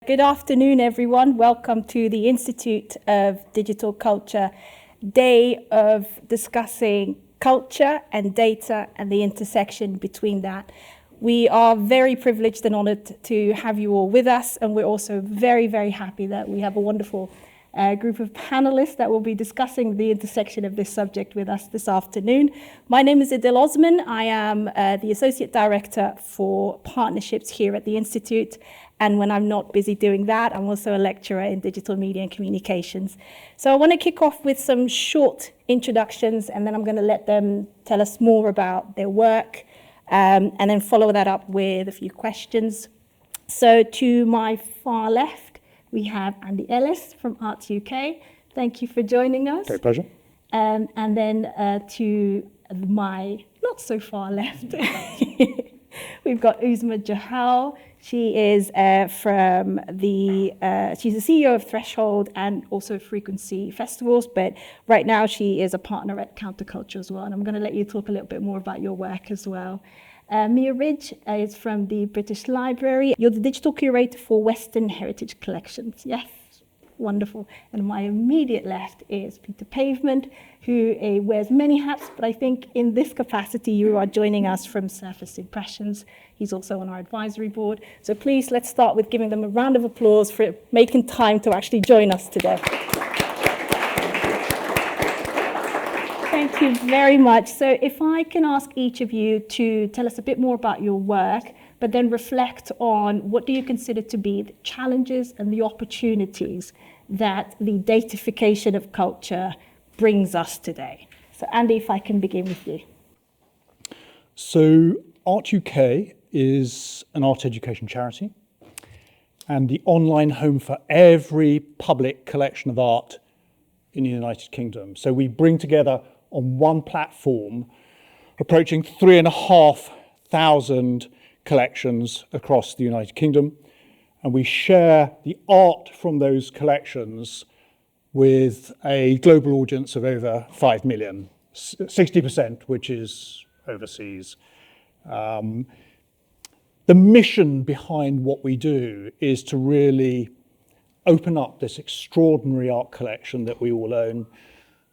Good afternoon, everyone. Welcome to the Institute of Digital Culture Day of discussing culture and data and the intersection between that. We are very privileged and honored to have you all with us, and we're also very, very happy that we have a wonderful group of panelists that will be discussing the intersection of this subject with us this afternoon. My name is Idil Osman. I am the Associate Director for Partnerships here at the Institute, and when I'm not busy doing that, I'm also a lecturer in digital media and communications. So I want to kick off with some short introductions, and then I'm going to let them tell us more about their work, and then follow that up with a few questions. So to my far left, we have Andy Ellis from Arts UK. Thank you for joining us. Great pleasure. And then to my not so far left, we've got Uzma Jahal. She is from she's the CEO of Threshold and also Frequency Festivals, but right now she is a partner at Counterculture as well. And I'm going to let you talk a little bit more about your work as well. Mia Ridge is from the British Library. You're the digital curator for Western Heritage Collections. Yes, wonderful. And my immediate left is Peter Pavement, who wears many hats, but I think in this capacity you are joining us from Surface Impressions. He's also on our advisory board. So please, let's start with giving them a round of applause for making time to actually join us today. Thank you very much. So if I can ask each of you to tell us a bit more about your work, but then reflect on what do you consider to be the challenges and the opportunities that the datafication of culture brings us today. So Andy, if I can begin with you. So Art UK is an art education charity and the online home for every public collection of art in the United Kingdom. So we bring together on one platform, approaching 3,500 collections across the United Kingdom. And we share the art from those collections with a global audience of over 5 million, 60% which is overseas. The mission behind what we do is to really open up this extraordinary art collection that we all own,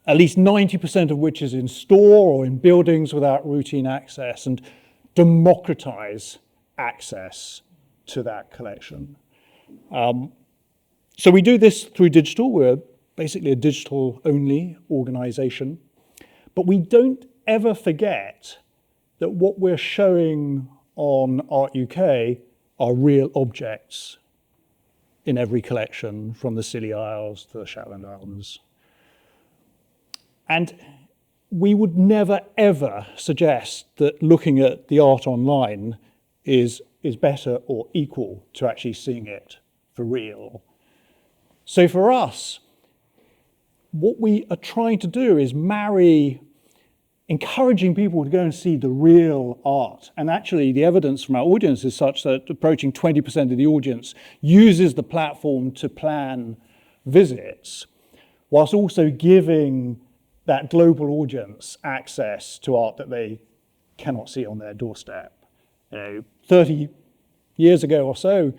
at least 90% of which is in store or in buildings without routine access, and democratize access to that collection. So we do this through digital. We're basically a digital-only organization, but we don't ever forget that what we're showing on Art UK are real objects in every collection, from the Scilly Isles to the Shetland Islands. And we would never, ever suggest that looking at the art online is better or equal to actually seeing it for real. So for us, what we are trying to do is marry encouraging people to go and see the real art. And actually, the evidence from our audience is such that approaching 20% of the audience uses the platform to plan visits, whilst also giving that global audience access to art that they cannot see on their doorstep. 30 years ago or so,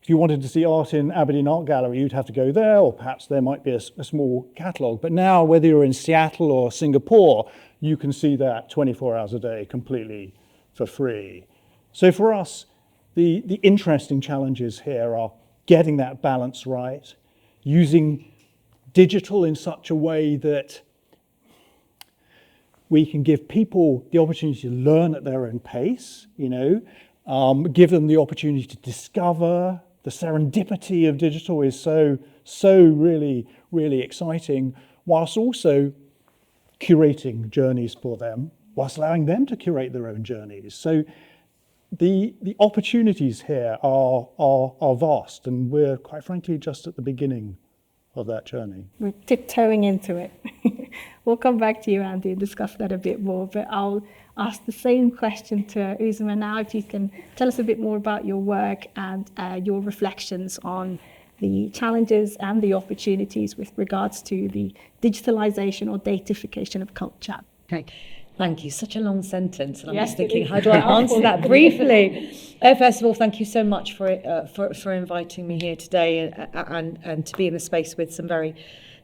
if you wanted to see art in Aberdeen Art Gallery, you'd have to go there, or perhaps there might be a small catalogue. But now, whether you're in Seattle or Singapore, you can see that 24 hours a day completely for free. So for us, the interesting challenges here are getting that balance right, using digital in such a way that we can give people the opportunity to learn at their own pace, give them the opportunity to discover. The serendipity of digital is so really, really exciting, whilst also curating journeys for them, whilst allowing them to curate their own journeys. So the opportunities here are vast, and we're quite frankly just at the beginning of that journey. We're tiptoeing into it. We'll come back to you, Andy, and discuss that a bit more, but I'll ask the same question to Uzma now, if you can tell us a bit more about your work and your reflections on the challenges and the opportunities with regards to the digitalization or datafication of culture. Okay, thank you. Such a long sentence, and I'm Yes, just thinking, how do I answer that briefly? First of all, thank you so much for inviting me here today and to be in the space with some very,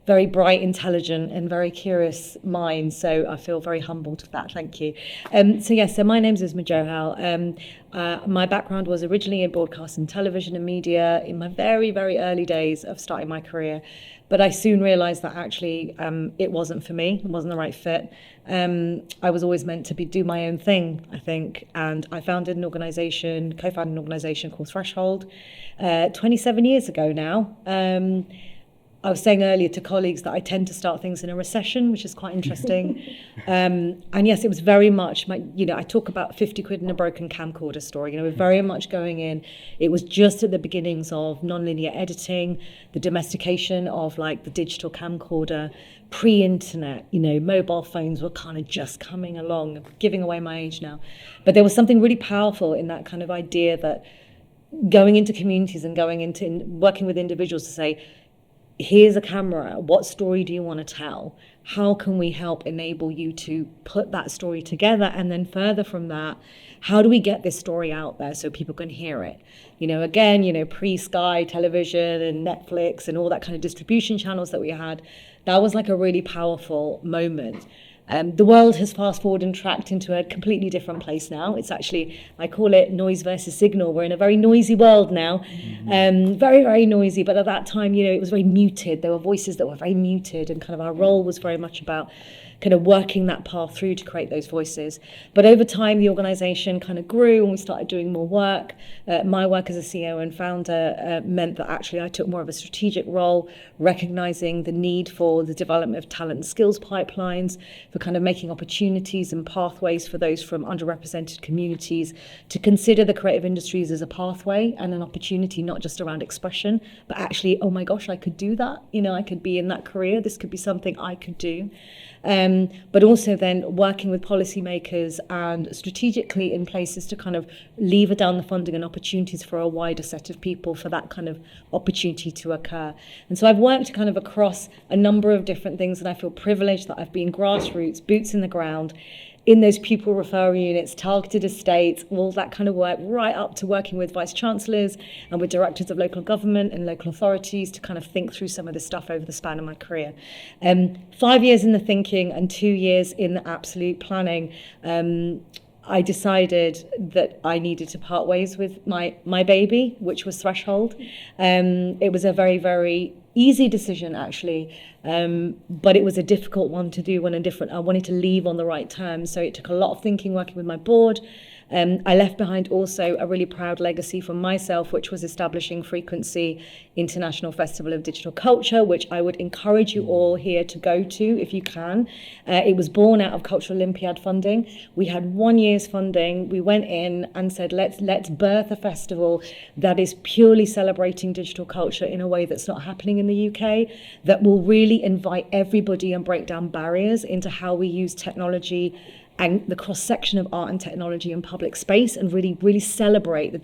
very bright, intelligent and very curious minds. So I feel very humbled for that. Thank you. So my name's Isma Johal. My background was originally in broadcast and television and media in my very, very early days of starting my career. But I soon realised that actually it wasn't for me, it wasn't the right fit. I was always meant to do my own thing, I think. And I co-founded an organisation called Threshold 27 years ago now. I was saying earlier to colleagues that I tend to start things in a recession, which is quite interesting. And yes, it was very much I talk about 50 quid in a broken camcorder story. We're very much going in. It was just at the beginnings of nonlinear editing, the domestication of the digital camcorder, pre-internet. Mobile phones were kind of just coming along. I'm giving away my age now, but there was something really powerful in that kind of idea that going into communities and going into working with individuals to say, here's a camera, what story do you want to tell? How can we help enable you to put that story together? And then further from that, how do we get this story out there so people can hear it? Pre-Sky television and Netflix and all that kind of distribution channels that we had, that was a really powerful moment. The world has fast forwarded and tracked into a completely different place now. It's actually, I call it noise versus signal. We're in a very noisy world now, very, very noisy. But at that time, it was very muted. There were voices that were very muted, and kind of our role was very much about kind of working that path through to create those voices. But over time, the organisation kind of grew and we started doing more work. My work as a CEO and founder meant that actually I took more of a strategic role, recognising the need for the development of talent and skills pipelines, for kind of making opportunities and pathways for those from underrepresented communities to consider the creative industries as a pathway and an opportunity, not just around expression, but actually, oh my gosh, I could do that. I could be in that career. This could be something I could do. But also then working with policymakers and strategically in places to kind of lever down the funding and opportunities for a wider set of people for that kind of opportunity to occur. And so I've worked kind of across a number of different things, and I feel privileged that I've been grassroots, boots in the ground, in those pupil referral units, targeted estates, all that kind of work, right up to working with vice chancellors and with directors of local government and local authorities to kind of think through some of this stuff over the span of my career. 5 years in the thinking and 2 years in the absolute planning, I decided that I needed to part ways with my baby, which was Threshold. It was a very, very easy decision, actually, but it was a difficult one to do I wanted to leave on the right terms. So it took a lot of thinking, working with my board. I left behind also a really proud legacy for myself, which was establishing Frequency International Festival of Digital Culture, which I would encourage you all here to go to if you can. It was born out of Cultural Olympiad funding. We had 1 year's funding. We went in and said, let's birth a festival that is purely celebrating digital culture in a way that's not happening in the UK, that will really invite everybody and break down barriers into how we use technology and the cross-section of art and technology in public space, and really, really celebrate the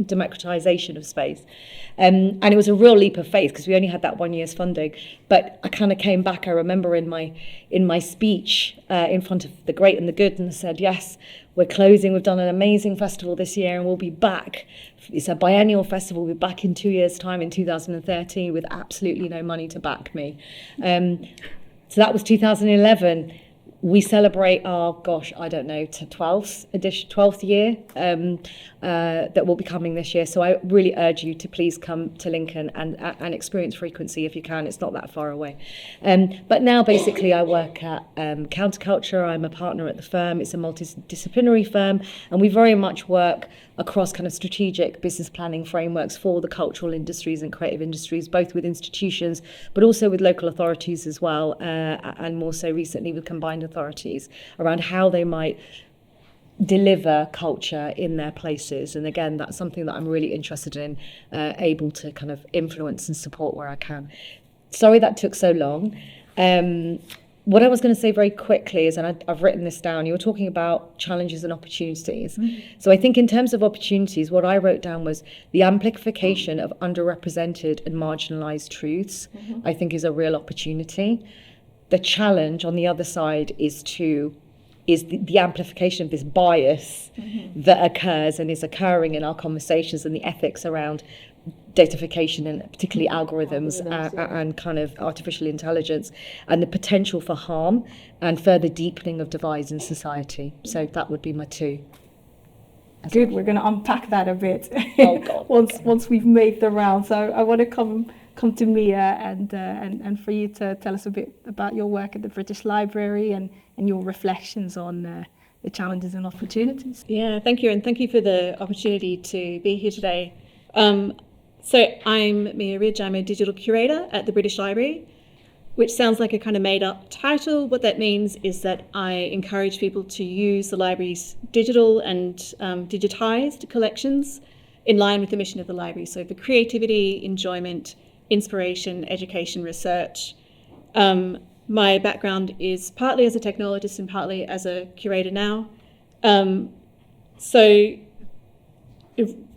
democratization of space. And it was a real leap of faith because we only had that 1 year's funding. But I kind of came back, I remember in my speech in front of the great and the good, and said, yes, we're closing. We've done an amazing festival this year and we'll be back. It's a biennial festival. We'll be back in 2 years' time in 2013 with absolutely no money to back me. So that was 2011. We celebrate our, 12th year that will be coming this year. So I really urge you to please come to Lincoln and experience Frequency if you can. It's not that far away. But now basically I work at Counterculture. I'm a partner at the firm. It's a multidisciplinary firm, and we very much work across kind of strategic business planning frameworks for the cultural industries and creative industries, both with institutions, but also with local authorities as well, and more so recently with combined authorities around how they might deliver culture in their places. And again, that's something that I'm really interested in, able to kind of influence and support where I can. Sorry that took so long. What I was going to say very quickly is, and I've written this down, you were talking about challenges and opportunities. Mm-hmm. So I think in terms of opportunities, what I wrote down was the amplification of underrepresented and marginalized truths, mm-hmm. I think is a real opportunity. The challenge on the other side is to is the amplification of this bias that occurs and is occurring in our conversations, and the ethics around datafication and particularly algorithms and kind of artificial intelligence, and the potential for harm and further deepening of divides in society. So that would be my two. Good, we're going to unpack that a bit Oh, God. once we've made the round. So I want to come to Mia and for you to tell us a bit about your work at the British Library and your reflections on the challenges and opportunities. Yeah, thank you, and thank you for the opportunity to be here today. So I'm Mia Ridge, I'm a digital curator at the British Library, which sounds like a kind of made-up title. What that means is that I encourage people to use the library's digital and digitised collections in line with the mission of the library. So for creativity, enjoyment, inspiration, education, research. My background is partly as a technologist and partly as a curator now. So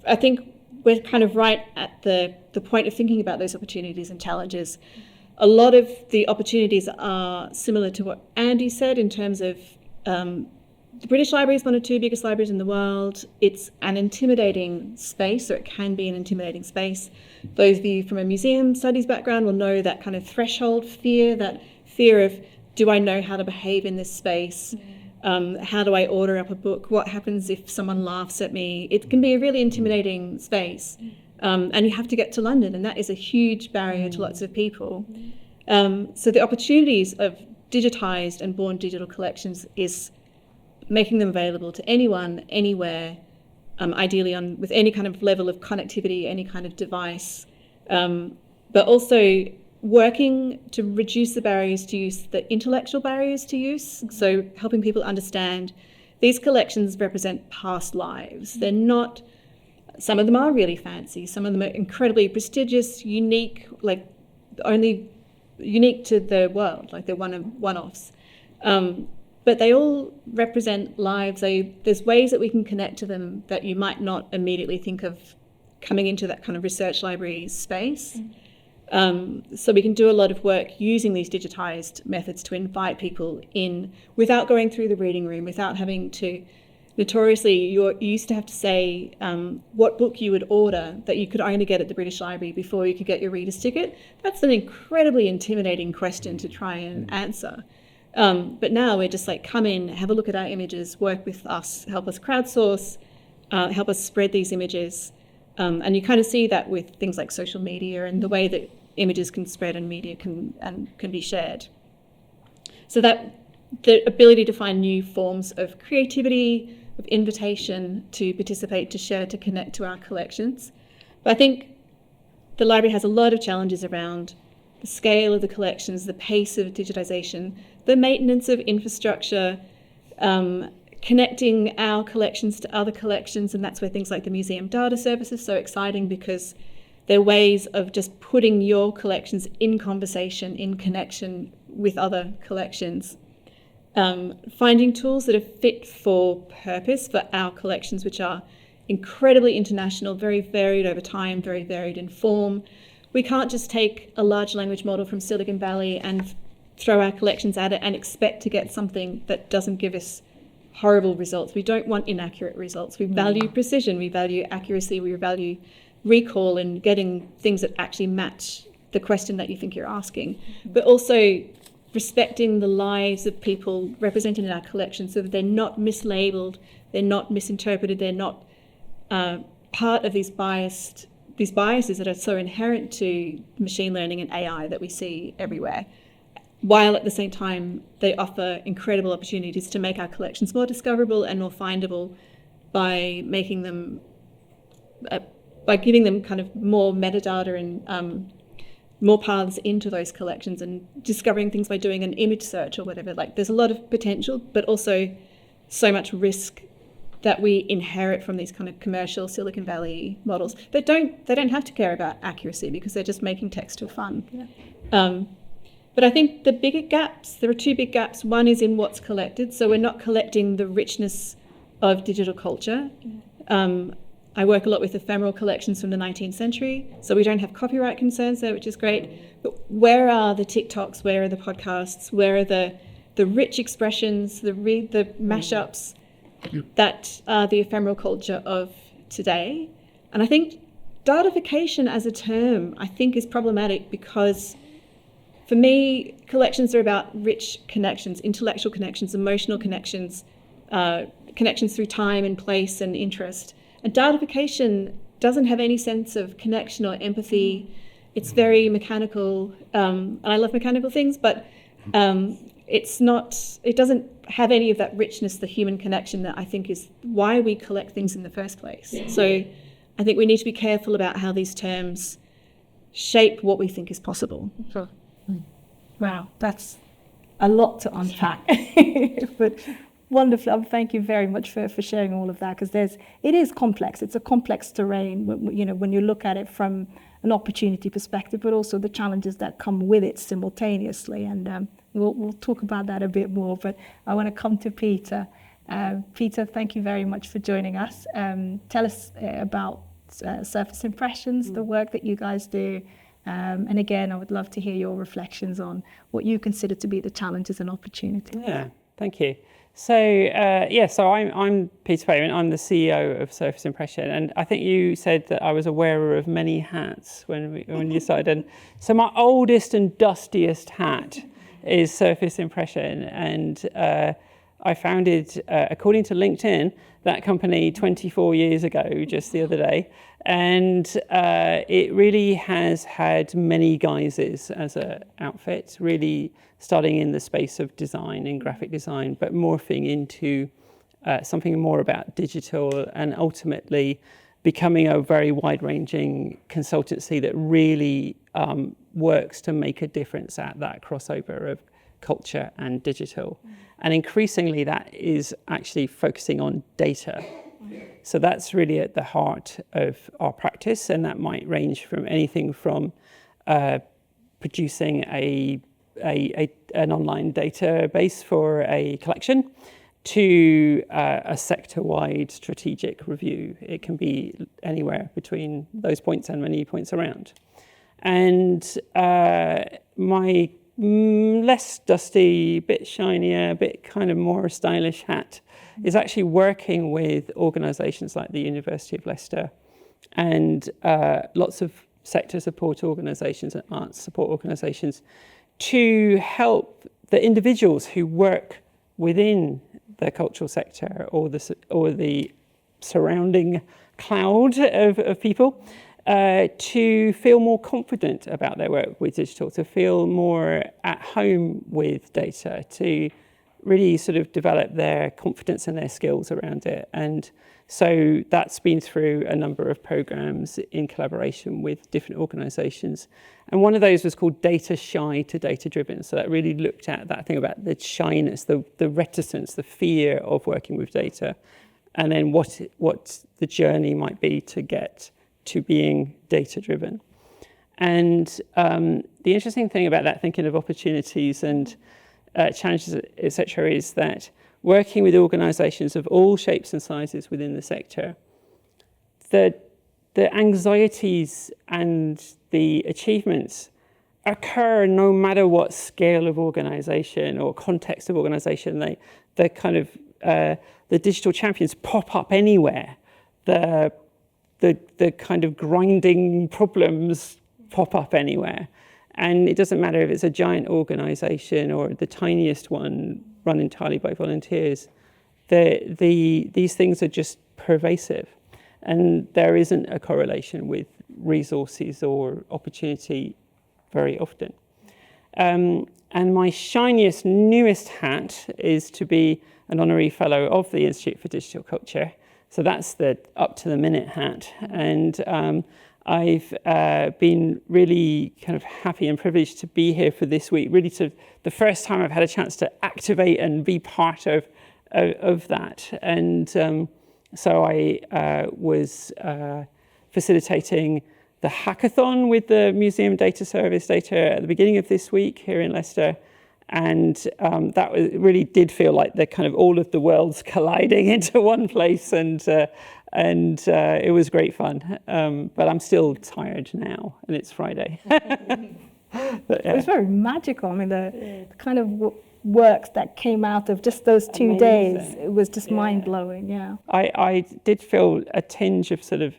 I think we're kind of right at the point of thinking about those opportunities and challenges. A lot of the opportunities are similar to what Andy said in terms of the British Library is one of the 2 biggest libraries in the world. It's an intimidating space, or it can be an intimidating space. Those of you from a museum studies background will know that kind of threshold fear, that fear of, do I know how to behave in this space? How do I order up a book? What happens if someone laughs at me? It can be a really intimidating space. And you have to get to London, and that is a huge barrier to lots of people. So the opportunities of digitised and born digital collections is making them available to anyone, anywhere, ideally with any kind of level of connectivity, any kind of device, but also working to reduce the barriers to use, the intellectual barriers to use. So helping people understand these collections represent past lives. They're not, some of them are really fancy, some of them are incredibly prestigious, unique, like only unique to the world, like they're one-offs. But they all represent lives. There's ways that we can connect to them that you might not immediately think of coming into that kind of research library space. So we can do a lot of work using these digitised methods to invite people in without going through the reading room, without having to, notoriously, you used to have to say what book you would order that you could only get at the British Library before you could get your reader's ticket. That's an incredibly intimidating question to try and answer. But now we're just like, come in, have a look at our images, work with us, help us crowdsource, help us spread these images. And you kind of see that with things like social media and the way that images can spread and media can be shared. So that the ability to find new forms of creativity, of invitation to participate, to share, to connect to our collections. But I think the library has a lot of challenges around the scale of the collections, the pace of digitisation, the maintenance of infrastructure, connecting our collections to other collections, and that's where things like the Museum Data Service is so exciting, because they're ways of just putting your collections in conversation, in connection with other collections. Finding tools that are fit for purpose for our collections, which are incredibly international, very varied over time, very varied in form. We can't just take a large language model from Silicon Valley and throw our collections at it and expect to get something that doesn't give us horrible results. We don't want inaccurate results. We value precision, we value accuracy, we value recall and getting things that actually match the question that you think you're asking, but also respecting the lives of people represented in our collection so that they're not mislabeled, they're not misinterpreted, they're not part of these biases that are so inherent to machine learning and AI that we see everywhere, while at the same time they offer incredible opportunities to make our collections more discoverable and more findable by making them, by giving them kind of more metadata and more paths into those collections and discovering things by doing an image search or whatever. Like, there's a lot of potential, but also so much risk that we inherit from these kind of commercial Silicon Valley models that they don't have to care about accuracy because they're just making text for fun. Yeah. But I think the bigger gaps, there are two big gaps. One is in what's collected. So we're not collecting the richness of digital culture. I work a lot with ephemeral collections from the 19th century, so we don't have copyright concerns there, which is great. But where are the TikToks? Where are the podcasts? Where are the the rich expressions, the mashups that are the ephemeral culture of today. And I think datafication as a term, I think, is problematic because for me, collections are about rich connections, intellectual connections, emotional connections, connections through time and place and interest. And datafication doesn't have any sense of connection or empathy. It's very mechanical, and I love mechanical things, but it doesn't have any of that richness, the human connection that I think is why we collect things in the first place. So I think we need to be careful about how these terms shape what we think is possible. Sure. Wow, that's a lot to unpack. But wonderful. Thank you very much for sharing all of that, because it is complex. It's a complex terrain, when you look at it from an opportunity perspective, but also the challenges that come with it simultaneously. And we'll talk about that a bit more. But I want to come to Peter. Peter, thank you very much for joining us. Tell us about surface impressions, the work that you guys do. And again, I would love to hear your reflections on what you consider to be the challenges and opportunities. Yeah, thank you. So I'm Peter Payment. I'm the CEO of Surface Impression, and I think you said that I was a wearer of many hats when you started. And so my oldest and dustiest hat is Surface Impression, and I founded, according to LinkedIn, that company 24 years ago, just the other day. And it really has had many guises as an outfit, really starting in the space of design and graphic design, but morphing into something more about digital, and ultimately becoming a very wide-ranging consultancy that really works to make a difference at that crossover of culture and digital. And increasingly that is actually focusing on data. So that's really at the heart of our practice, and that might range from anything from producing an online database for a collection to a sector-wide strategic review. It can be anywhere between those points and many points around. And my less dusty, bit shinier, bit kind of more stylish hat is actually working with organisations like the University of Leicester and lots of sector support organisations and arts support organisations to help the individuals who work within the cultural sector or the surrounding cloud of people to feel more confident about their work with digital, to feel more at home with data, to really sort of develop their confidence and their skills around it. And so that's been through a number of programs in collaboration with different organizations. And one of those was called Data Shy to Data Driven. So that really looked at that thing about the shyness, the reticence, the fear of working with data, and then what the journey might be to get to being data driven. And the interesting thing about that, thinking of opportunities and challenges, etc., is that working with organisations of all shapes and sizes within the sector, the anxieties and the achievements occur no matter what scale of organisation or context of organisation. The kind of the digital champions pop up anywhere. The kind of grinding problems pop up anywhere. And it doesn't matter if it's a giant organisation or the tiniest one run entirely by volunteers. These things are just pervasive. And there isn't a correlation with resources or opportunity very often. And my shiniest, newest hat is to be an honorary fellow of the Institute for Digital Culture. So that's the up-to-the-minute hat. And I've been really kind of happy and privileged to be here for this week, really the first time I've had a chance to activate and be part of that. And so I was facilitating the hackathon with the Museum Data Service Data at the beginning of this week here in Leicester. And that really did feel like the kind of all of the worlds colliding into one place, and it was great fun. But I'm still tired now, and it's Friday. But, It's very magical. I mean, the kind of works that came out of just those 2 days. Amazing. It was just mind-blowing, yeah. I did feel a tinge of sort of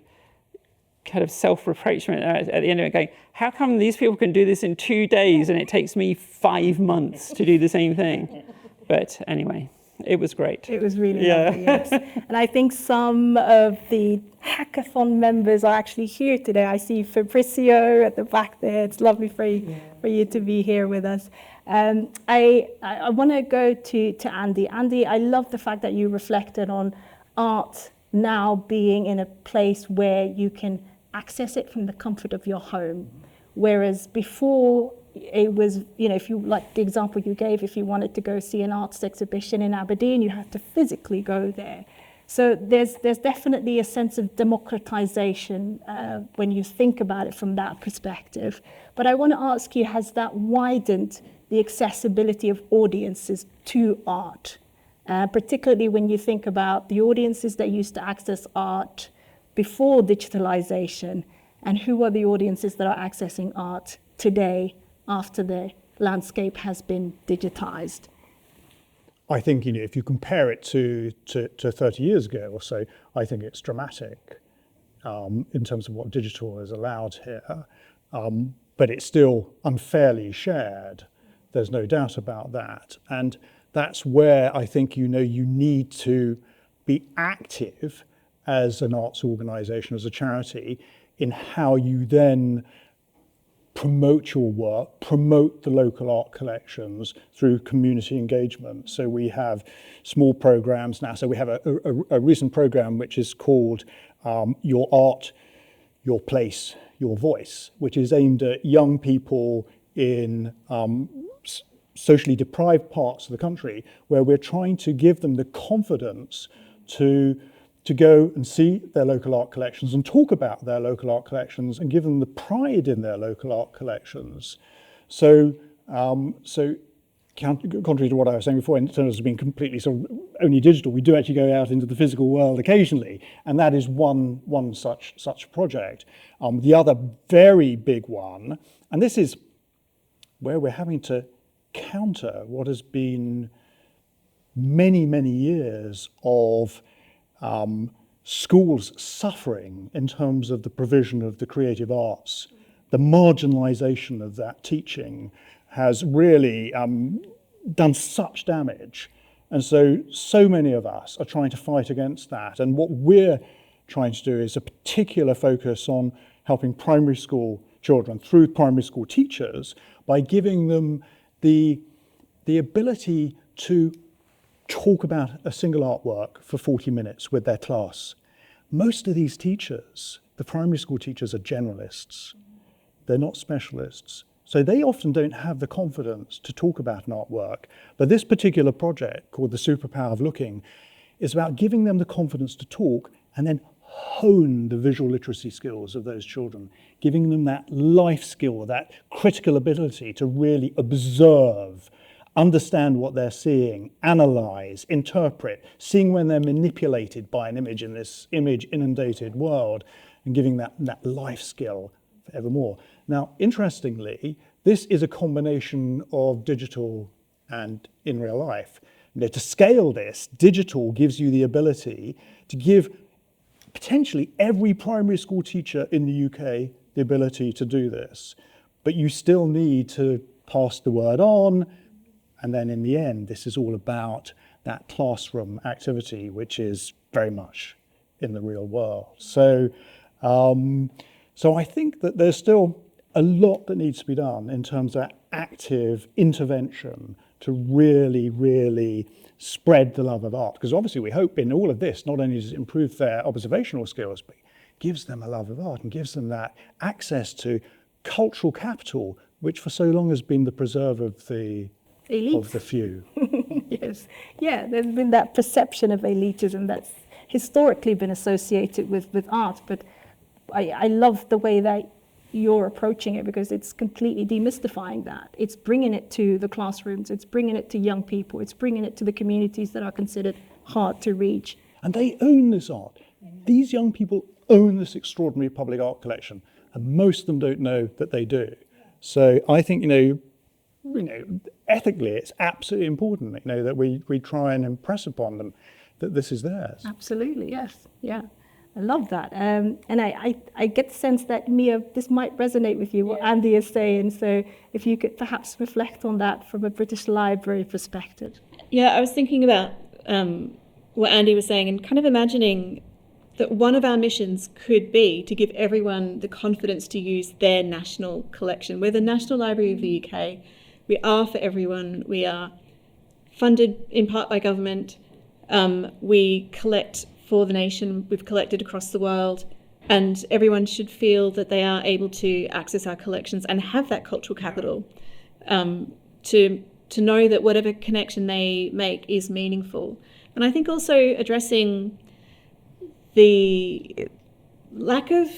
kind of self-reproachment at the end of it, going, how come these people can do this in 2 days and it takes me 5 months to do the same thing? But anyway, it was great. It was really lovely, yes. And I think some of the hackathon members are actually here today. I see Fabricio at the back there. It's lovely for you to be here with us. I want to go to Andy. Andy, I love the fact that you reflected on art now being in a place where you can access it from the comfort of your home. Whereas before, it was, if you, like the example you gave, if you wanted to go see an arts exhibition in Aberdeen, you had to physically go there. So there's definitely a sense of democratization when you think about it from that perspective. But I want to ask you, has that widened the accessibility of audiences to art? Particularly when you think about the audiences that used to access art before digitalization, and who are the audiences that are accessing art today after the landscape has been digitized? I think, if you compare it to 30 years ago or so, I think it's dramatic in terms of what digital has allowed here. But it's still unfairly shared. There's no doubt about that. And that's where I think, you need to be active as an arts organisation, as a charity, in how you then promote your work, promote the local art collections through community engagement. So we have small programs now. So we have a recent program which is called Your Art, Your Place, Your Voice, which is aimed at young people in socially deprived parts of the country, where we're trying to give them the confidence to go and see their local art collections and talk about their local art collections and give them the pride in their local art collections. So contrary to what I was saying before, in terms of being completely sort of only digital, we do actually go out into the physical world occasionally, and that is one such project. The other very big one, and this is where we're having to counter what has been many years of schools suffering in terms of the provision of the creative arts. The marginalisation of that teaching has really done such damage. And so many of us are trying to fight against that. And what we're trying to do is a particular focus on helping primary school children through primary school teachers by giving them the ability to talk about a single artwork for 40 minutes with their class. Most of these teachers, the primary school teachers, are generalists. They're not specialists. So they often don't have the confidence to talk about an artwork. But this particular project, called The Superpower of Looking, is about giving them the confidence to talk and then hone the visual literacy skills of those children, giving them that life skill, that critical ability to really observe, understand what they're seeing, analyze, interpret, seeing when they're manipulated by an image in this image-inundated world, and giving that life skill forevermore. Now, interestingly, this is a combination of digital and in real life. To scale this, digital gives you the ability to give potentially every primary school teacher in the UK the ability to do this. But you still need to pass the word on. And then in the end, this is all about that classroom activity, which is very much in the real world. So I think that there's still a lot that needs to be done in terms of active intervention to really spread the love of art. Because obviously we hope in all of this, not only does it improve their observational skills, but gives them a love of art and gives them that access to cultural capital, which for so long has been the preserve of the few. Yes. Yeah, there's been that perception of elitism that's historically been associated with art, but I love the way that you're approaching it, because it's completely demystifying that. It's bringing it to the classrooms, it's bringing it to young people, it's bringing it to the communities that are considered hard to reach. And they own this art. These young people own this extraordinary public art collection, and most of them don't know that they do. So I think, ethically, it's absolutely important, that we try and impress upon them that this is theirs. Absolutely, yes. Yeah. I love that. And I get the sense that, Mia, this might resonate with you, what Andy is saying. So if you could perhaps reflect on that from a British Library perspective. Yeah, I was thinking about what Andy was saying and kind of imagining that one of our missions could be to give everyone the confidence to use their national collection. We're the National Library of the UK. We are for everyone. We are funded in part by government. We collect for the nation. We've collected across the world, and everyone should feel that they are able to access our collections and have that cultural capital to know that whatever connection they make is meaningful. And I think also addressing the lack of,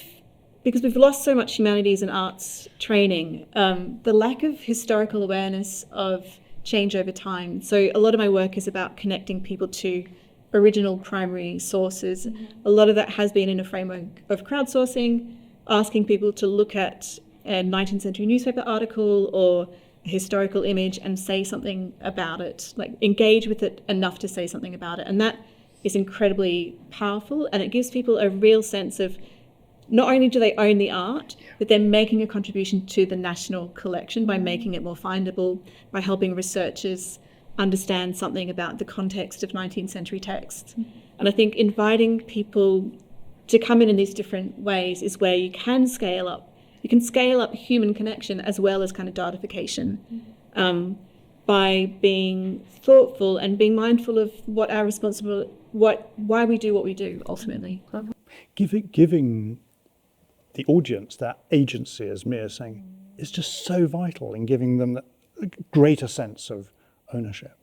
because we've lost so much humanities and arts training, the lack of historical awareness of change over time. So a lot of my work is about connecting people to original primary sources. A lot of that has been in a framework of crowdsourcing, asking people to look at a 19th century newspaper article or a historical image and say something about it, like engage with it enough to say something about it. And that is incredibly powerful, and it gives people a real sense of not only do they own the art, but they're making a contribution to the national collection by making it more findable, by helping researchers understand something about the context of 19th century texts. And I think inviting people to come in these different ways is where you can scale up. You can scale up human connection as well as kind of datafication by being thoughtful and being mindful of what our why we do what we do ultimately. Giving the audience that agency, as Mia is saying, is just so vital in giving them a greater sense of ownership.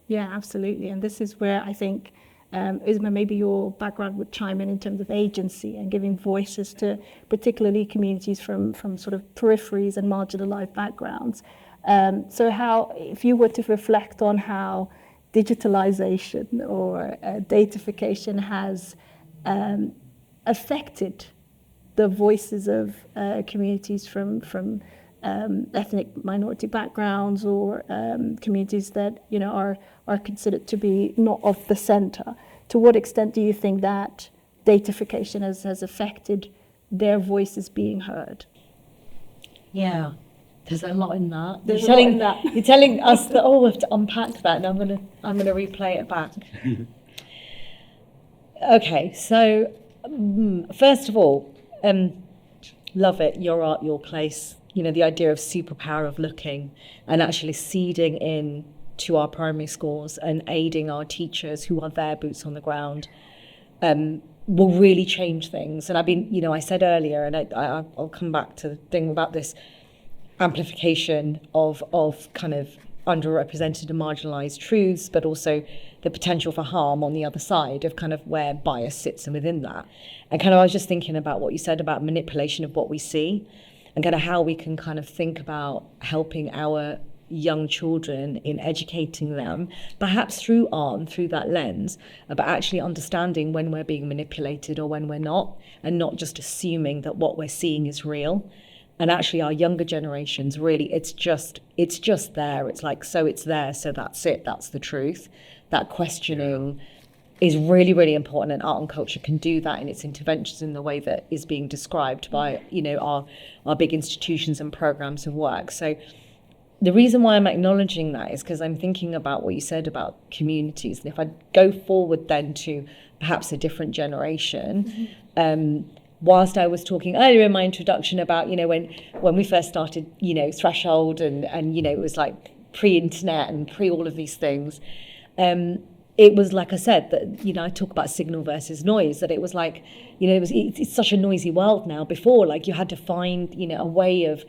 Yeah, absolutely. And this is where I think, Isma, maybe your background would chime in terms of agency and giving voices to particularly communities from sort of peripheries and marginalized backgrounds. So how, if you were to reflect on how digitalization or datafication has affected the voices of communities from ethnic minority backgrounds or communities that are considered to be not of the center. To what extent do you think that datafication has affected their voices being heard? Yeah, there's a lot in that. There's a lot in that. You're telling us that we have to unpack that, and I'm gonna replay it back. Okay, so first of all, love it. Your art, your place. The idea of superpower of looking and actually seeding in to our primary schools and aiding our teachers who are there, boots on the ground, will really change things. And I've been, I said earlier, and I'll come back to the thing about this amplification of kind of underrepresented and marginalized truths, but also the potential for harm on the other side of kind of where bias sits and within that. And kind of I was just thinking about what you said about manipulation of what we see, and kind of how we can kind of think about helping our young children in educating them, perhaps through art and through that lens, but actually understanding when we're being manipulated or when we're not, and not just assuming that what we're seeing is real. And actually our younger generations, really, it's just there. It's like, so it's there, so that's it, that's the truth. That questioning is really, really important, and art and culture can do that in its interventions in the way that is being described by, our big institutions and programs of work. So the reason why I'm acknowledging that is because I'm thinking about what you said about communities. And if I go forward then to perhaps a different generation, whilst I was talking earlier in my introduction about, when we first started, Threshold and it was like pre-internet and pre all of these things, it was like I said that, I talk about signal versus noise, that it was like, it's such a noisy world now. Before, like you had to find, a way of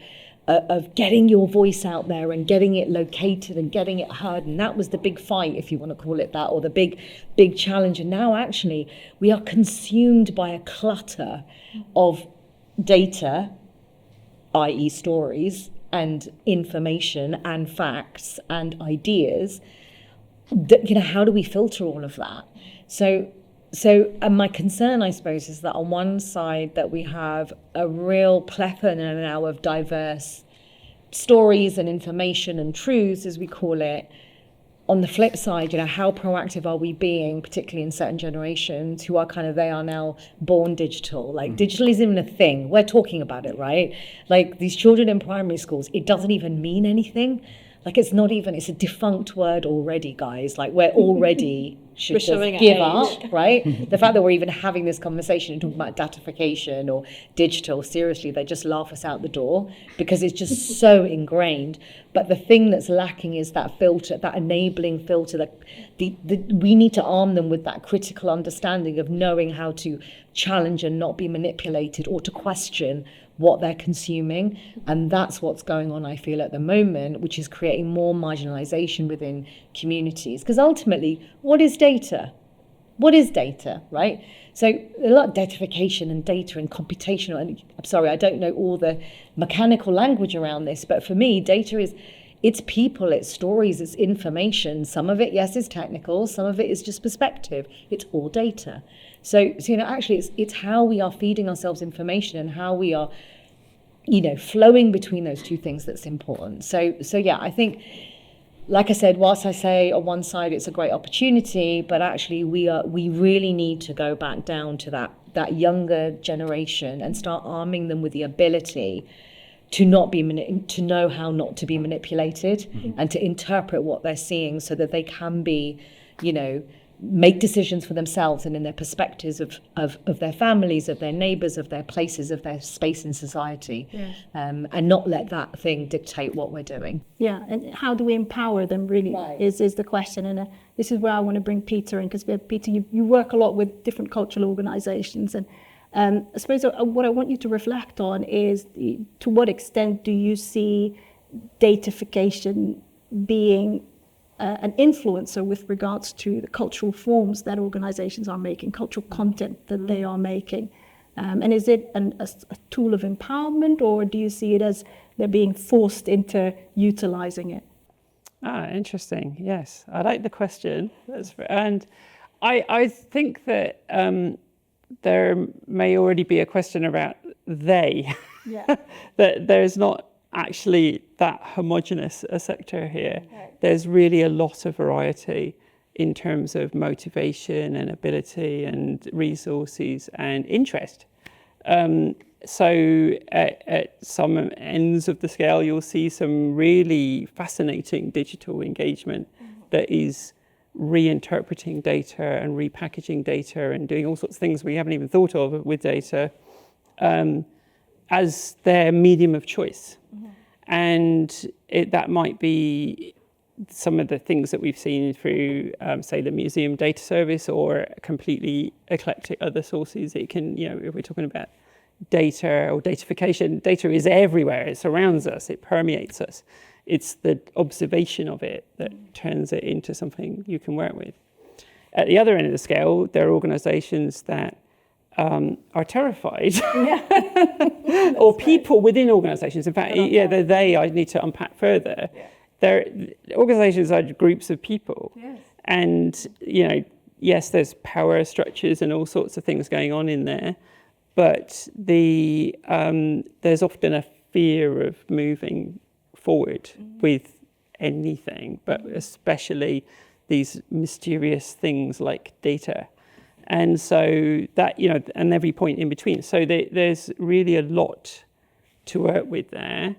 getting your voice out there and getting it located and getting it heard. And that was the big fight, if you want to call it that, or the big challenge. And now actually we are consumed by a clutter of data, i.e. stories and information and facts and ideas. How do we filter all of that? So my concern, I suppose, is that on one side that we have a real plethora now of diverse stories and information and truths, as we call it. On the flip side, how proactive are we being, particularly in certain generations who are they are now born digital? Like, digital isn't even a thing. We're talking about it, right? Like, these children in primary schools, it doesn't even mean anything. Like, it's a defunct word already, guys. Like, we're already should just give up, right? The fact that we're even having this conversation and talking about datafication or digital, seriously, they just laugh us out the door because it's just so ingrained. But the thing that's lacking is that filter, that enabling filter, that we need to arm them with that critical understanding of knowing how to challenge and not be manipulated, or to question what they're consuming. And that's what's going on, I feel, at the moment, which is creating more marginalization within communities. Because ultimately, what is data? What is data, right? So a lot of datafication and data and computational, and I'm sorry, I don't know all the mechanical language around this, but for me, data is, it's people, it's stories, it's information. Some of it, yes, is technical. Some of it is just perspective. It's all data. So actually, it's how we are feeding ourselves information and how we are, flowing between those two things that's important. So yeah, I think, like I said, whilst I say on one side it's a great opportunity, but actually we really need to go back down to that younger generation and start arming them with the ability to know how not to be manipulated, and to interpret what they're seeing so that they can be, make decisions for themselves and in their perspectives of their families, of their neighbours, of their places, of their space in society, and not let that thing dictate what we're doing. Yeah, and how do we empower them, really, Right. is the question. And this is where I want to bring Peter in, because Peter, you work a lot with different cultural organisations, and I suppose what I want you to reflect on is to what extent do you see datafication being an influencer with regards to the cultural forms that organizations are making, cultural content that they are making. And is it a tool of empowerment, or do you see it as they're being forced into utilizing it? Interesting. Yes, I like the question. And I think that there may already be a question about they. Yeah. That there's not actually that homogenous a sector here. Right. There's really a lot of variety in terms of motivation and ability and resources and interest. So at some ends of the scale, you'll see some really fascinating digital engagement that is reinterpreting data and repackaging data and doing all sorts of things we haven't even thought of with data as their medium of choice. And that might be some of the things that we've seen through, say, the museum data service, or completely eclectic other sources. It can, if we're talking about data or datafication, data is everywhere. It surrounds us. It permeates us. It's the observation of it that turns it into something you can work with. At the other end of the scale, there are organizations that are terrified, or people within organizations. In fact, I need to unpack further. Organizations are groups of people. Yes. And, yes, there's power structures and all sorts of things going on in there, but there's often a fear of moving forward with anything, but especially these mysterious things like data. And so that, and every point in between. So there's really a lot to work with there,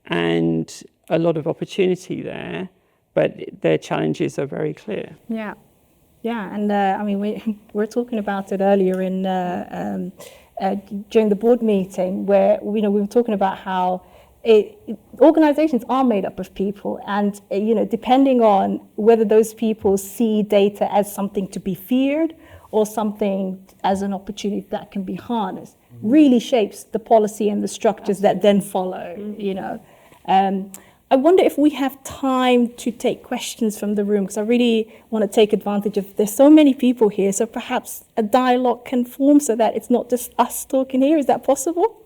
and a lot of opportunity there, but their challenges are very clear. Yeah, and we were talking about it earlier in during the board meeting, where we were talking about how organizations are made up of people, and depending on whether those people see data as something to be feared or something as an opportunity that can be harnessed, really shapes the policy and the structures that then follow. I wonder if we have time to take questions from the room, because I really want to take advantage of, there's so many people here, so perhaps a dialogue can form so that it's not just us talking here. Is that possible?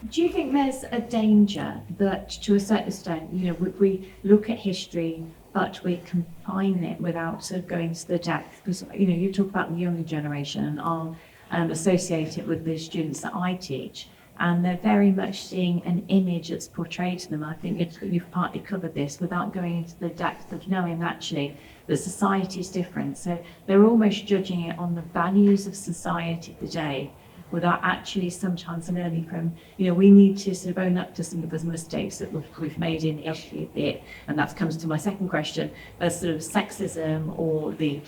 Do you think there's a danger that, to a certain extent, we look at history, but we confine it without sort of going to the depth? Because, you talk about the younger generation, and I'll associate it with the students that I teach. and they're very much seeing an image that's portrayed to them. I think you've partly covered this without going into the depth of knowing actually that society is different. So they're almost judging it on the values of society today, without actually sometimes learning from, we need to sort of own up to some of those mistakes that we've made in history a bit. And that comes to my second question, sort of sexism or the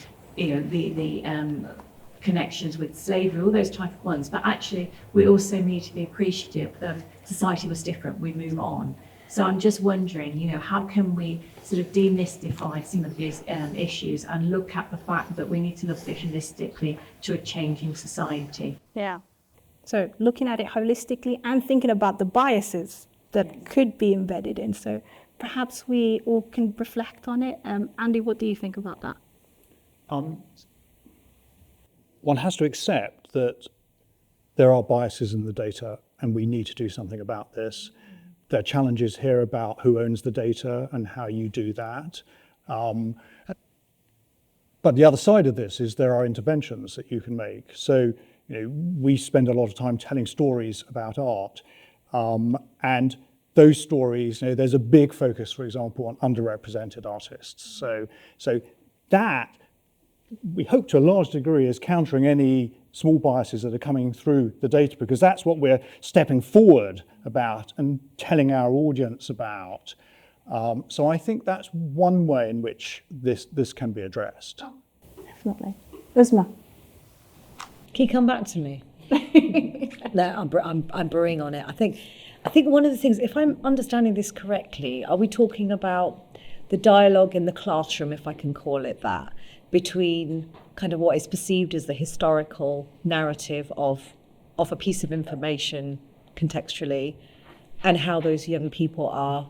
connections with slavery, all those type of ones. But actually, we also need to be appreciative of society was different, we move on. So I'm just wondering, how can we sort of demystify some of these issues and look at the fact that we need to look holistically to a changing society? Yeah. So looking at it holistically and thinking about the biases that could be embedded in. So perhaps we all can reflect on it. Andy, what do you think about that? One has to accept that there are biases in the data and we need to do something about this. There are challenges here about who owns the data and how you do that. But the other side of this is there are interventions that you can make. So, we spend a lot of time telling stories about art, and those stories, there's a big focus, for example, on underrepresented artists. So that, we hope to a large degree, is countering any small biases that are coming through the data, because that's what we're stepping forward about and telling our audience about. So I think that's one way in which this can be addressed. Definitely. Uzma. Can you come back to me? No, I'm brewing on it. I think one of the things, if I'm understanding this correctly, are we talking about the dialogue in the classroom, if I can call it that, between kind of what is perceived as the historical narrative of a piece of information contextually, and how those young people are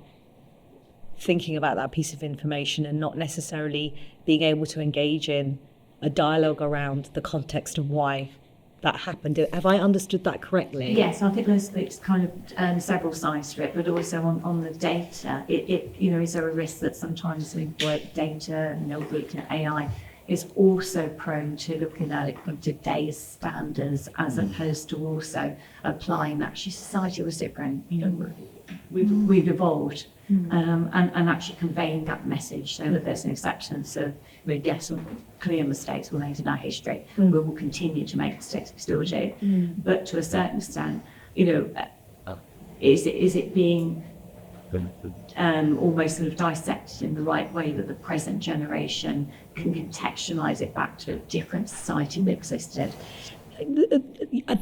thinking about that piece of information and not necessarily being able to engage in a dialogue around the context of why that happened? Have I understood that correctly? Yes, I think there's kind of several sides to it, but also on the data, is there a risk that sometimes we work data, looking at AI, is also prone to looking at it from today's standards, as opposed to also applying that actually society was different. We've evolved, and actually conveying that message so that there's an acceptance of, yes, some clear mistakes were made in our history. We will continue to make mistakes, we still do. But to a certain extent, is it being almost sort of dissected in the right way that the present generation can contextualise it back to a different society that existed?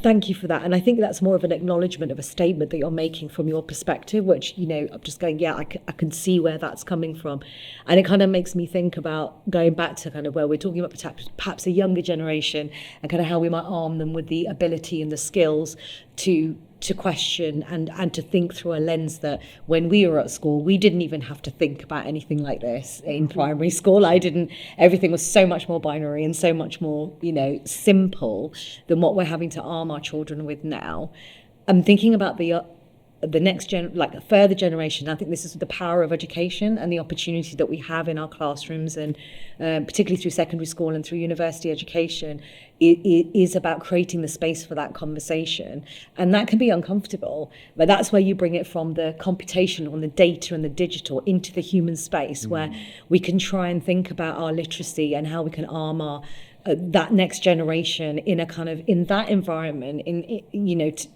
Thank you for that. And I think that's more of an acknowledgement of a statement that you're making from your perspective, which, I'm just going, I can see where that's coming from. And it kind of makes me think about going back to kind of where we're talking about perhaps a younger generation and kind of how we might arm them with the ability and the skills to question and to think through a lens that when we were at school, we didn't even have to think about anything like this in primary school. Everything was so much more binary and so much more, simple than what we're having to arm our children with now. I'm thinking about the next a further generation. I think this is the power of education and the opportunity that we have in our classrooms, and particularly through secondary school and through university education, it is about creating the space for that conversation. And that can be uncomfortable, but that's where you bring it from the computational and the data and the digital into the human space, where we can try and think about our literacy and how we can arm our that next generation in that environment,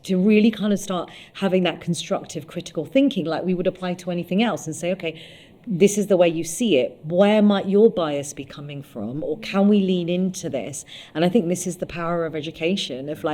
to really kind of start having that constructive critical thinking like we would apply to anything else, and say, okay, this is the way you see it. Where might your bias be coming from? Or can we lean into this? And I think this is the power of education, of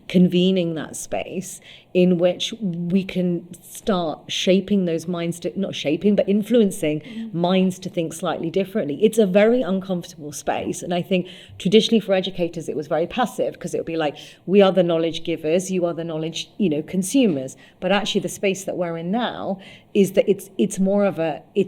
convening that space in which we can start shaping those minds, not shaping, but influencing minds to think slightly differently. It's a very uncomfortable space. And I think traditionally for educators, it was very passive, because it would be like, we are the knowledge givers, you are the knowledge, consumers. But actually the space that we're in now is that it's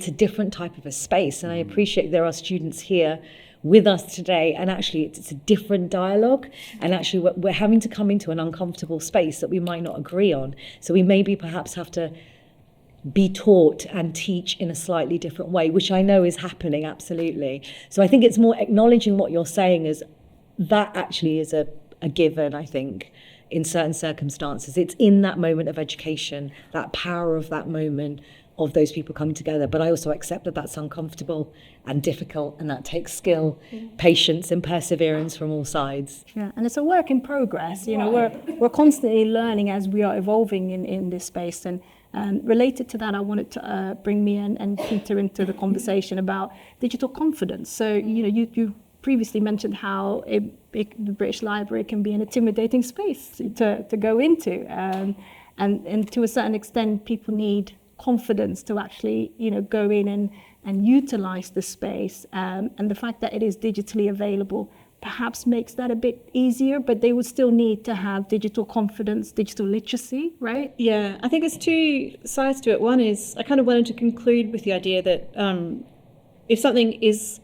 a different type of a space. And I appreciate there are students here with us today, and actually it's a different dialogue, and actually we're having to come into an uncomfortable space that we might not agree on. So we maybe perhaps have to be taught and teach in a slightly different way, which I know is happening, absolutely. So I think it's more acknowledging what you're saying is that actually is a given, I think, in certain circumstances. It's in that moment of education, that power of that moment of those people coming together. But I also accept that that's uncomfortable and difficult, and that takes skill, patience and perseverance from all sides. Yeah, and it's a work in progress. You know, we're constantly learning as we are evolving in this space. And related to that, I wanted to bring me and Peter into the conversation about digital confidence. So, you know, you previously mentioned how the British Library can be an intimidating space to go into. And to a certain extent, people need confidence to actually, you know, go in and utilize the space. And the fact that it is digitally available perhaps makes that a bit easier, but they would still need to have digital confidence, digital literacy, right? Yeah, I think there's two sides to it. One is I kind of wanted to conclude with the idea that if something is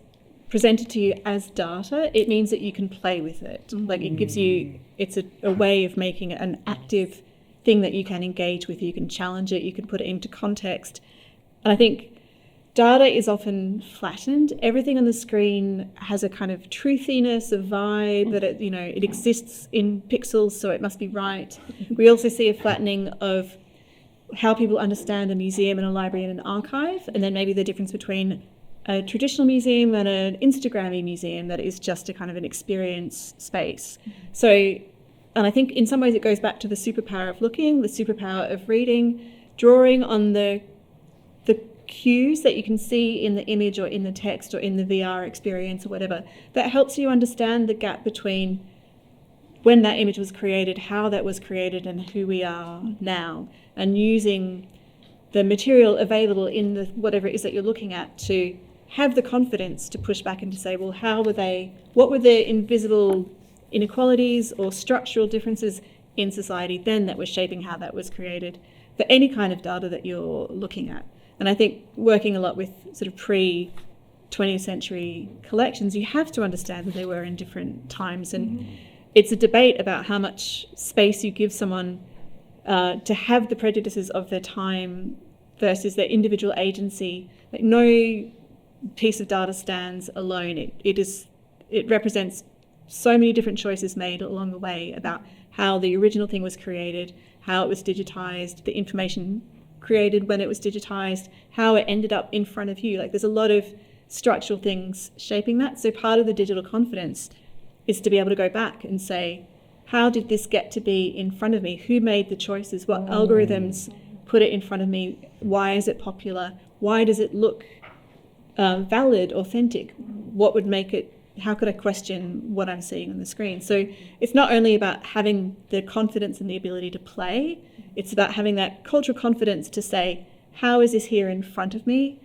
presented to you as data, it means that you can play with it. Like it gives you, it's a way of making it an active thing that you can engage with. You can challenge it, you can put it into context. And I think data is often flattened. Everything on the screen has a kind of truthiness, a vibe that it, you know, it exists in pixels, so it must be right. We also see a flattening of how people understand a museum and a library and an archive, and then maybe the difference between a traditional museum and an Instagram-y museum that is just a kind of an experience space. So, and I think in some ways it goes back to the superpower of looking, the superpower of reading, drawing on the cues that you can see in the image or in the text or in the VR experience or whatever, that helps you understand the gap between when that image was created, how that was created, and who we are now, and using the material available in the whatever it is that you're looking at to have the confidence to push back and to say, well, what were the invisible inequalities or structural differences in society then that was shaping how that was created for any kind of data that you're looking at. And I think working a lot with sort of pre-20th century collections, you have to understand that they were in different times. And it's a debate about how much space you give someone to have the prejudices of their time versus their individual agency. Like no piece of data stands alone. It represents so many different choices made along the way about how the original thing was created, how it was digitized, the information created when it was digitized, how it ended up in front of you. Like there's a lot of structural things shaping that. So part of the digital confidence is to be able to go back and say, how did this get to be in front of me? Who made the choices? What algorithms put it in front of me? Why is it popular? Why does it look valid, authentic? What would make it, how could I question what I'm seeing on the screen? So it's not only about having the confidence and the ability to play, it's about having that cultural confidence to say, how is this here in front of me?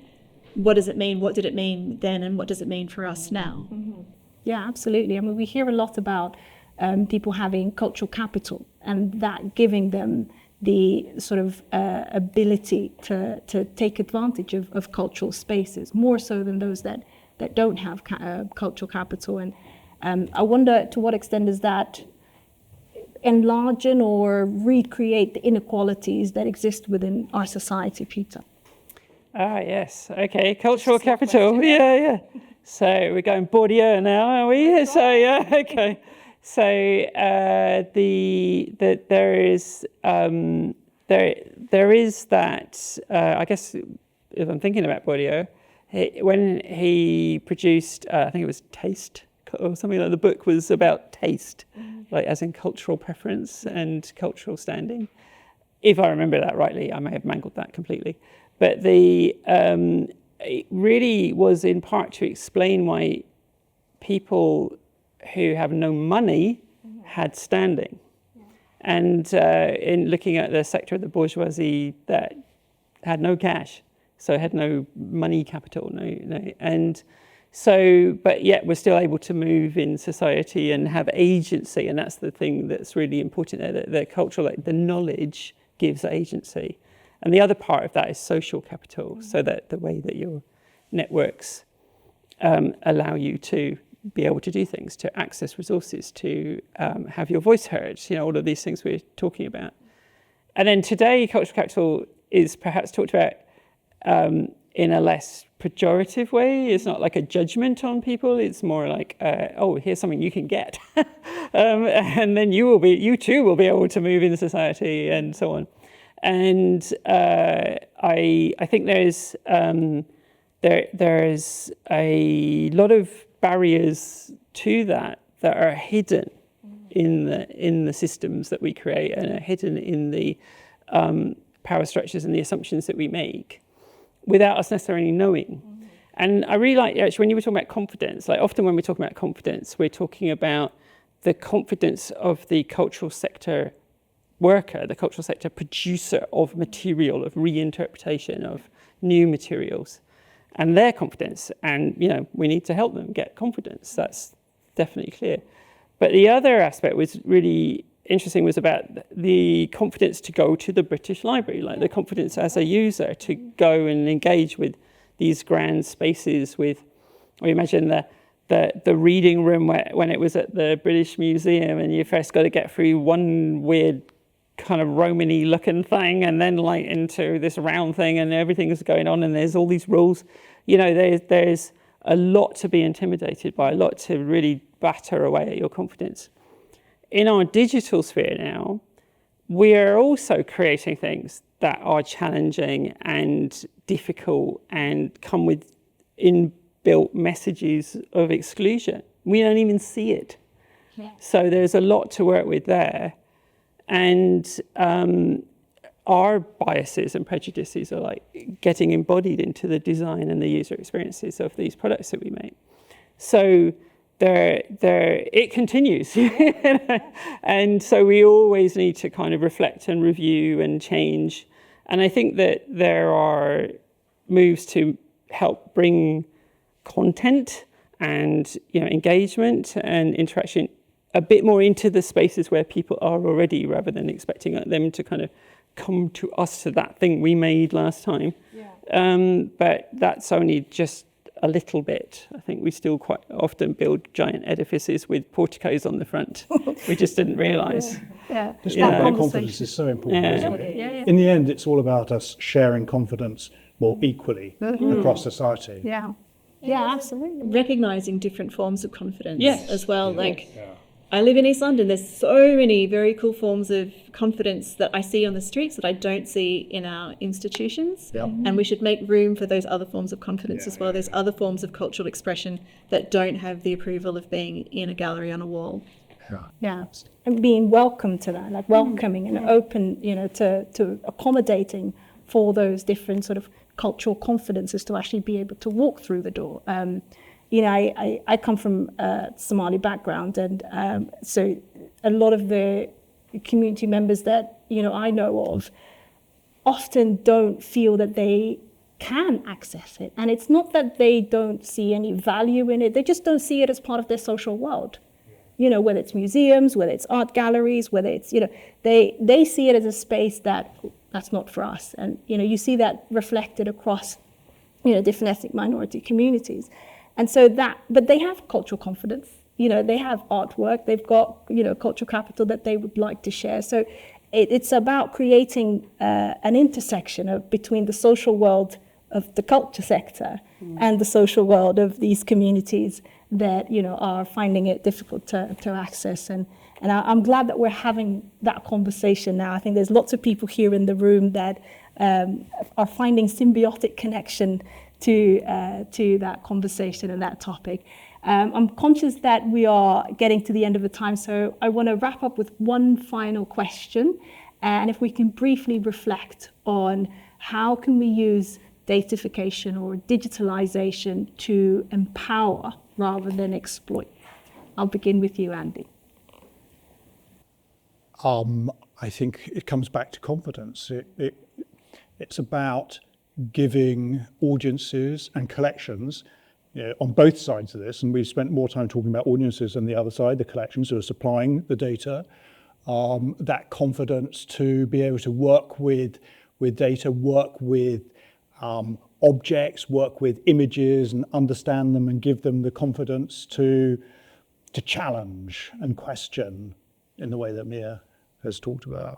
What does it mean? What did it mean then? And what does it mean for us now? Yeah, absolutely. I mean, we hear a lot about people having cultural capital and that giving them the sort of ability to take advantage of cultural spaces, more so than those that don't have cultural capital. And I wonder to what extent does that enlarge or recreate the inequalities that exist within our society, Peter? Ah, yes. Okay, cultural capital. Yeah. So we're going Bourdieu now, are we? So yeah, okay. So there is that. I guess if I'm thinking about Bourdieu, when he produced, I think it was Taste or something like the book was about taste, like as in cultural preference and cultural standing. If I remember that rightly, I may have mangled that completely. But it really was in part to explain why people who have no money had standing. And in looking at the sector of the bourgeoisie that had no cash, so had no money capital, no, and so, but yet we're still able to move in society and have agency, and that's the thing that's really important there, the cultural, like the knowledge gives agency. And the other part of that is social capital, so that the way that your networks allow you to be able to do things, to access resources, to have your voice heard, all of these things we're talking about. And then today, cultural capital is perhaps talked about in a less pejorative way. It's not like a judgment on people. It's more like, oh, here's something you can get, and then you too will be able to move in society and so on. And I think there's a lot of barriers to that are hidden in the systems that we create and are hidden in the power structures and the assumptions that we make without us necessarily knowing. And I really like, actually, when you were talking about confidence, like often when we're talking about confidence, we're talking about the confidence of the cultural sector worker, the cultural sector producer of material, of reinterpretation of new materials, and their confidence. And, we need to help them get confidence. That's definitely clear. But the other aspect was really interesting, was about the confidence to go to the British Library, like the confidence as a user to go and engage with these grand spaces with, or imagine the reading room when it was at the British Museum and you first got to get through one weird kind of Romany looking thing and then like into this round thing and everything is going on and there's all these rules. There's a lot to be intimidated by, a lot to really batter away at your confidence. In our digital sphere now, we are also creating things that are challenging and difficult and come with inbuilt messages of exclusion. We don't even see it. Yeah. So there's a lot to work with there. And our biases and prejudices are like getting embodied into the design and the user experiences of these products that we make. So it continues. And so we always need to kind of reflect and review and change. And I think that there are moves to help bring content and engagement and interaction a bit more into the spaces where people are already, rather than expecting them to kind of come to us to that thing we made last time. Yeah. But that's only just a little bit. I think we still quite often build giant edifices with porticos on the front. We just didn't realise. Yeah. This one about confidence is so important, isn't it? Yeah. In the end, it's all about us sharing confidence more equally across society. Yeah. Yeah, absolutely. Recognizing different forms of confidence as well. I live in East London. There's so many very cool forms of confidence that I see on the streets that I don't see in our institutions. Yep. And we should make room for those other forms of confidence as well. There's other forms of cultural expression that don't have the approval of being in a gallery on a wall. Yeah. And being welcome to that, like welcoming and open, to accommodating for those different sort of cultural confidences to actually be able to walk through the door. I come from a Somali background, and so a lot of the community members that I know of often don't feel that they can access it. And it's not that they don't see any value in it, they just don't see it as part of their social world. Whether it's museums, whether it's art galleries, whether it's, they see it as a space that's not for us. And, you see that reflected across, different ethnic minority communities. And so but they have cultural confidence, they have artwork, they've got, cultural capital that they would like to share. So it's about creating an intersection between the social world of the culture sector and the social world of these communities that, are finding it difficult to access. And I'm glad that we're having that conversation now. I think there's lots of people here in the room that are finding symbiotic connection to that conversation and that topic. I'm conscious that we are getting to the end of the time, so I want to wrap up with one final question. And if we can briefly reflect on how can we use datafication or digitalization to empower rather than exploit. I'll begin with you, Andy. I think it comes back to confidence. It's about giving audiences and collections, on both sides of this, and we've spent more time talking about audiences than the other side, the collections who are supplying the data, that confidence to be able to work with data, work with objects, work with images and understand them and give them the confidence to challenge and question in the way that Mia has talked about.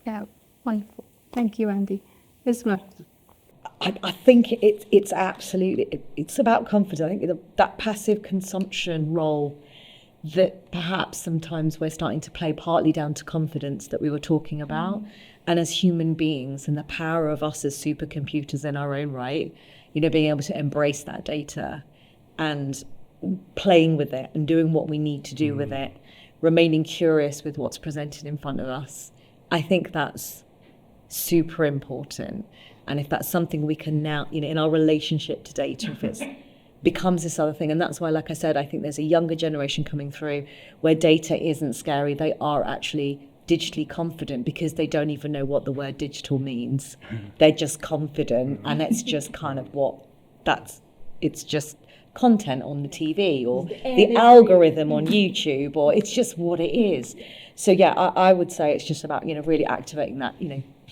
Yeah, wonderful. Thank you, Andy. Isma. I think it's absolutely, it's about confidence. I think that passive consumption role that perhaps sometimes we're starting to play partly down to confidence that we were talking about. And as human beings and the power of us as supercomputers in our own right, being able to embrace that data and playing with it and doing what we need to do with it, remaining curious with what's presented in front of us. I think that's super important. And if that's something we can now, in our relationship to data, if it becomes this other thing, and that's why, like I said, I think there's a younger generation coming through where data isn't scary. They are actually digitally confident because they don't even know what the word digital means. They're just confident, and it's just kind of it's just content on the TV or the algorithm on YouTube, or it's just what it is. So yeah, I would say it's just about, really activating that,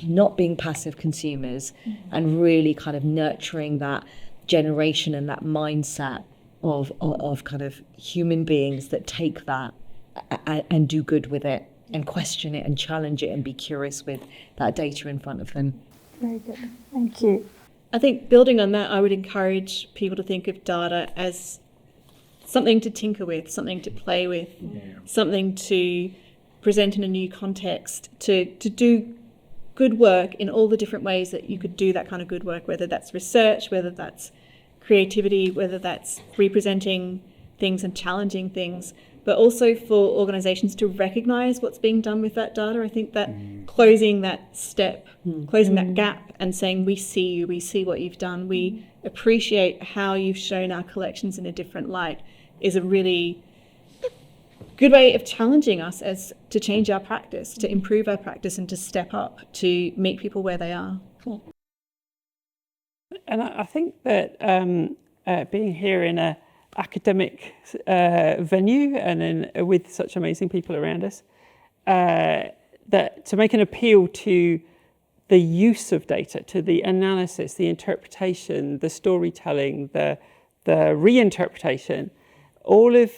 not being passive consumers and really kind of nurturing that generation and that mindset of kind of human beings that take that and do good with it and question it and challenge it and be curious with that data in front of them. Very good. Thank you. I think building on that, I would encourage people to think of data as something to tinker with, something to play with, something to present in a new context, to do good work in all the different ways that you could do that kind of good work, whether that's research, whether that's creativity, whether that's representing things and challenging things, but also for organizations to recognize what's being done with that data. I think that closing that step, closing that gap and saying, we see you, we see what you've done, we appreciate how you've shown our collections in a different light, is a really good way of challenging us as to change our practice, to improve our practice and to step up, to meet people where they are. Cool. And I think that being here in a academic venue and with such amazing people around us, that to make an appeal to the use of data, to the analysis, the interpretation, the storytelling, the reinterpretation, all of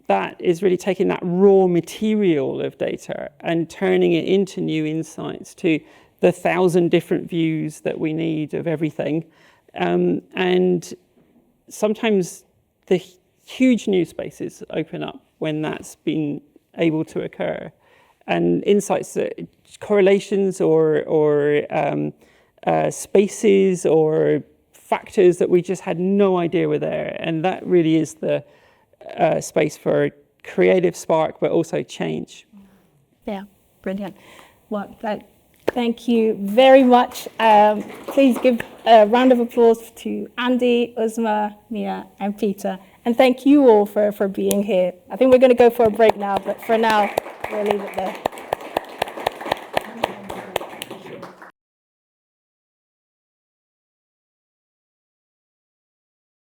that is really taking that raw material of data and turning it into new insights, to the 1,000 different views that we need of everything. And sometimes the huge new spaces open up when that's been able to occur. And insights, correlations or spaces or factors that we just had no idea were there. And that really is the space for creative spark, but also change. Yeah, brilliant. Well, thank you very much. Please give a round of applause to Andy, Uzma, Mia, and Peter. And thank you all for being here. I think we're going to go for a break now, but for now, we'll leave it there.